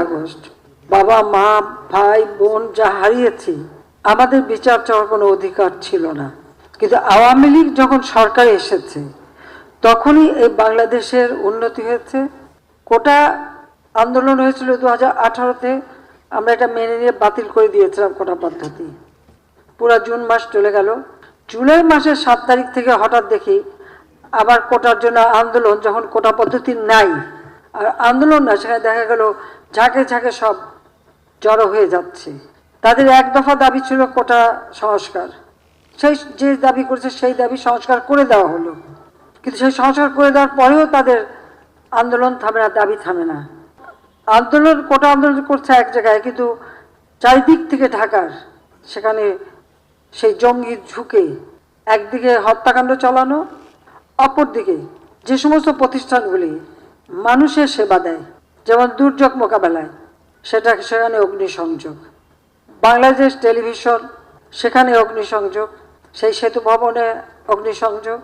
August বাবা মা ভাই বোন যা হারিয়েছি, আমাদের বিচার চাওয়ার কোনো অধিকার ছিল না। কিন্তু আওয়ামী লীগ যখন সরকারে এসেছে তখনই এই বাংলাদেশের উন্নতি হয়েছে। কোটা আন্দোলন হয়েছিল 2018-তে, আমরা এটা মেনে নিয়ে বাতিল করে দিয়েছিলাম কোটা পদ্ধতি। পুরা জুন মাস চলে গেল। জুলাই মাসের 7 তারিখ থেকে হঠাৎ দেখি আবার কোটার জন্য আন্দোলন, যখন কোটা পদ্ধতি নাই আর আন্দোলন না, সেখানে দেখা গেল ঝাঁকে ঝাঁকে সব জড়ো হয়ে যাচ্ছে। তাদের এক দফা দাবি ছিল কোটা সংস্কার, সেই যে দাবি করেছে সেই দাবি সংস্কার করে দেওয়া হলো, কিন্তু সেই সংস্কার করে দেওয়ার পরেও তাদের আন্দোলন থামে না, দাবি থামে না। আন্দোলন কোটা আন্দোলন করছে এক জায়গায়, কিন্তু চারিদিক থেকে ঢাকার সেখানে সেই জঙ্গি ঝুঁকে একদিকে হত্যাকাণ্ড চালানো, অপরদিকে যে সমস্ত প্রতিষ্ঠানগুলি মানুষের সেবা দেয়, যেমন দুর্যোগ মোকাবেলায়, সেখানে অগ্নিসংযোগ, বাংলাদেশ টেলিভিশন সেখানে অগ্নিসংযোগ, সেই সেতু ভবনে অগ্নিসংযোগ,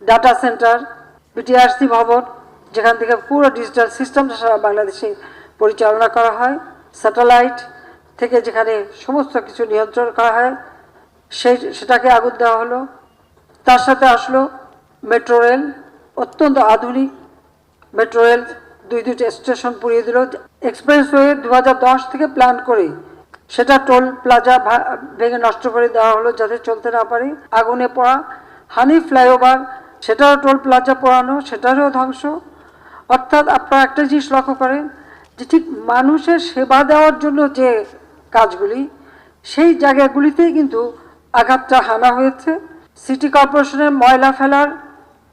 ডাটা সেন্টার, বিটিআরসি ভবন যেখান থেকে পুরো ডিজিটাল সিস্টেমটা সারা বাংলাদেশে পরিচালনা করা হয়, স্যাটেলাইট থেকে যেখানে সমস্ত কিছু নিয়ন্ত্রণ করা হয়, সেটাকে আগুন দেওয়া হলো। তার সাথে আসলো মেট্রো রেল, অত্যন্ত আধুনিক মেট্রো রেল, দুইটা স্টেশন পুড়িয়ে দিল। এক্সপ্রেসওয়ে 2010 থেকে প্ল্যান করে সেটা টোল প্লাজা ভেঙে নষ্ট করে দেওয়া হলো যাতে চলতে না পারে। আগুনে পড়া হানি ফ্লাইওভার, সেটাও টোল প্লাজা পোড়ানো, সেটারও ধ্বংস। অর্থাৎ আপনারা একটা জিনিস লক্ষ্য করেন যে ঠিক মানুষের সেবা দেওয়ার জন্য যে কাজগুলি, সেই জায়গাগুলিতেই কিন্তু আঘাতটা হানা হয়েছে। সিটি কর্পোরেশনের ময়লা ফেলার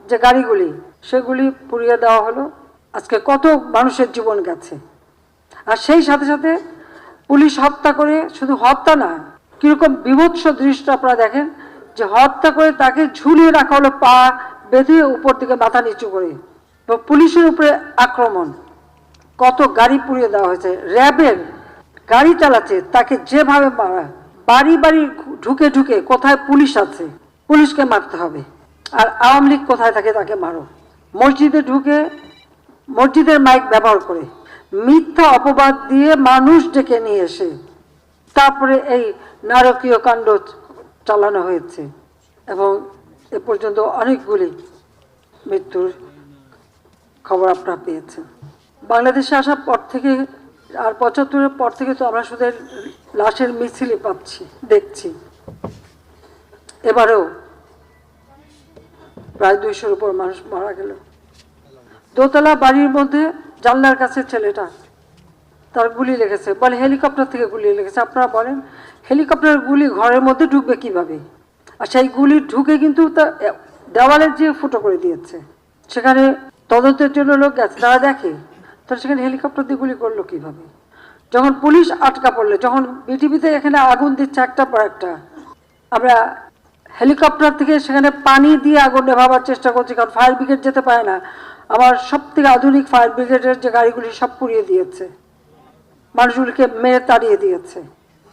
যে গাড়িগুলি, সেগুলি পুড়িয়ে দেওয়া হলো। আজকে কত মানুষের জীবন গেছে। আর সেই সাথে সাথে পুলিশ হত্যা করে, শুধু হত্যা না, কীরকম বিভৎস দৃশ্য আপনারা দেখেন যে হত্যা করে তাকে ঝুলিয়ে রাখা হলো, পা বেঁধে উপর দিকে মাথা নিচু করে, পুলিশের উপরে আক্রমণ, কত গাড়ি পুড়িয়ে দেওয়া হয়েছে। র্যাবের গাড়ি চালাচ্ছে তাকে যেভাবে মারা, বাড়ি বাড়ি ঢুকে ঢুকে কোথায় পুলিশ আছে পুলিশকে মারতে হবে, আর আওয়ামী লীগ কোথায় থাকে তাকে মারো। মসজিদে ঢুকে মসজিদের মাইক ব্যবহার করে মিথ্যা অপবাদ দিয়ে মানুষ ডেকে নিয়ে এসে তারপরে এই নারকীয় কাণ্ড চালানো হয়েছে। এবং এ পর্যন্ত অনেকগুলি মৃত্যুর খবর আপনারা পেয়েছেন। বাংলাদেশে আসার পর থেকে আর 75-এর পর থেকে তো আমরা শুধু লাশের মিছিলই পাচ্ছি, দেখছি। এবারেও প্রায় 200-এর উপর মানুষ মারা গেল। দোতলা বাড়ির মধ্যে জানলার কাছে ছেলেটা, তার গুলি লেগেছে, বলে হেলিকপ্টার থেকে গুলি লেগেছে। আপনারা বলেন হেলিকপ্টারের গুলি ঘরের মধ্যে ঢুকবে কিভাবে? আর সেই গুলি ঢুকে কিন্তু তা দেওয়ালের যে ফুটো করে দিয়েছে। সেখানে তদন্তের জন্য লোক গেছে, তারা দেখে তাহলে সেখানে হেলিকপ্টার দিয়ে গুলি করলো কিভাবে? যখন পুলিশ আটকা পড়লে, যখন বিটিভিতে এখানে আগুন দিচ্ছে একটার পর একটা, আমরা হেলিকপ্টার থেকে সেখানে পানি দিয়ে আগুন নেভাবার চেষ্টা করছি, কারণ ফায়ার ব্রিগেড যেতে পারে না। আমার সব থেকে আধুনিক ফায়ার ব্রিগেডের যে গাড়িগুলি সব পুড়িয়ে দিয়েছে, মানুষগুলিকে মেরে তাড়িয়ে দিয়েছে।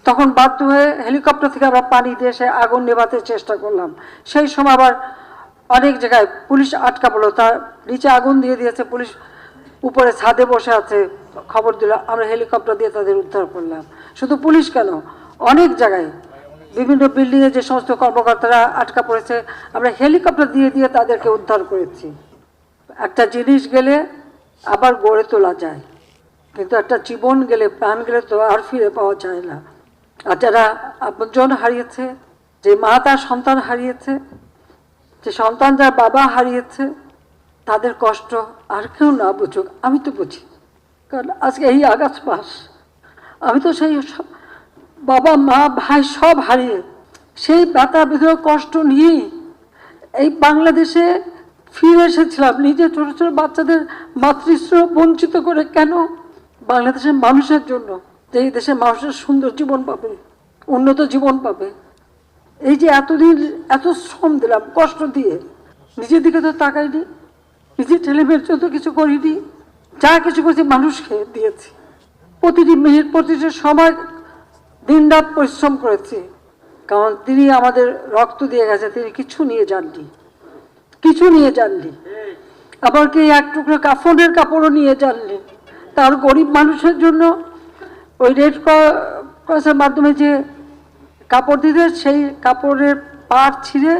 তখন বাধ্য হয়ে হেলিকপ্টার থেকে আমরা পানি দিয়ে সে আগুন নেভাতে চেষ্টা করলাম। সেই সময় আবার অনেক জায়গায় পুলিশ আটকা পড়লো, তার নিচে আগুন দিয়ে দিয়েছে, পুলিশ উপরে ছাদে বসে আছে, খবর দিল, আমরা হেলিকপ্টার দিয়ে তাদের উদ্ধার করলাম। শুধু পুলিশ কেন, অনেক জায়গায় বিভিন্ন বিল্ডিংয়ে যে সমস্ত কর্মকর্তারা আটকা পড়েছে, আমরা হেলিকপ্টার দিয়ে দিয়ে তাদেরকে উদ্ধার করেছি। একটা জিনিস গেলে আবার গড়ে তোলা যায়, কিন্তু একটা জীবন গেলে, প্রাণ গেলে তো আর ফিরে পাওয়া যায় না। আর যারা আপনজন হারিয়েছে, যে মা তার সন্তান হারিয়েছে, যে সন্তান যার বাবা হারিয়েছে, তাদের কষ্ট আর কেউ না বুঝুক, আমি তো বুঝি। কারণ আজকে এই আগস্ট মাস, আমি তো সেই বাবা মা ভাই সব হারিয়ে সেই ব্যথা বেদনা কষ্ট নিয়েই এই বাংলাদেশে ফিরে এসেছিলাম। নিজে ছোট ছোট বাচ্চাদের মাতৃস্নেহ বঞ্চিত করে কেন? বাংলাদেশের মানুষের জন্য, যে এই দেশের মানুষের সুন্দর জীবন পাবে, উন্নত জীবন পাবে। এই যে এতদিন এত শ্রম দিলাম, কষ্ট দিয়ে, নিজের দিকে তো তাকাইনি, নিজের ছেলেমেয়ের জন্য কিছু করিনি, যা কিছু করছি মানুষকে দিয়েছি। প্রতিটি মিনিট, প্রতিটি সময় দিন রাত পরিশ্রম করেছি, কারণ তিনি আমাদের রক্ত দিয়ে গেছে, তিনি কিছু নিয়ে যাননি, কিছু নিয়ে যাননি, এমনকি এক টুকরো কাফনের কাপড়ও নিয়ে যাননি। তার গরিব মানুষের জন্য ওই রেড ক্রসের মাধ্যমে যে কাপড় দিতে, সেই কাপড়ের পাড় ছিঁড়ে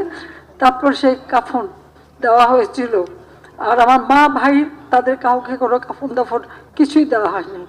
তারপর সেই কাফন দেওয়া হয়েছিল। আর আমার মা ভাই তাদের কাউকে কোনো কাফন দাফন কিছুই দেওয়া হয়নি।